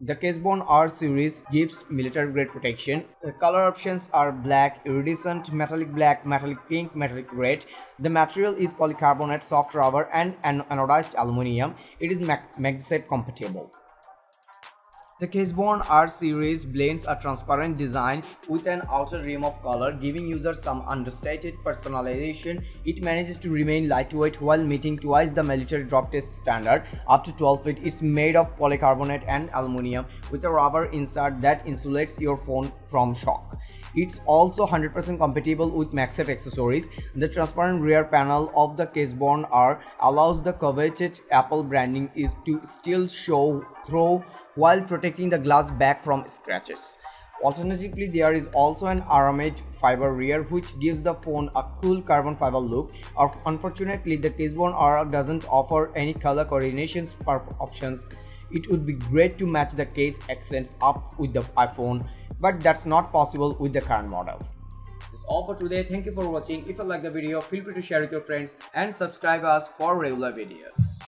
The CaseBorne R Series gives military-grade protection. The color options are black, iridescent, metallic black, metallic pink, metallic red. The material is polycarbonate, soft rubber, and anodized aluminum. It is magsafe compatible. The CaseBorne R Series blends a transparent design with an outer rim of color, giving users some understated personalization. It manages to remain lightweight while meeting twice the military drop test standard, up to 12 feet. It's made of polycarbonate and aluminum with a rubber insert that insulates your phone from shock. It's also 100% compatible with magsafe accessories. The transparent rear panel of the CaseBorne R allows the coveted Apple branding to still show through while protecting the glass back from scratches. Alternatively, there is also an aramid fiber rear which gives the phone a cool carbon fiber look. Unfortunately, the CaseBorne R doesn't offer any color coordination options. It would be great to match the case accents up with the iPhone, but that's not possible with the current models. That's all for today. Thank you for watching. If you like the video, feel free to share with your friends and subscribe us for regular videos.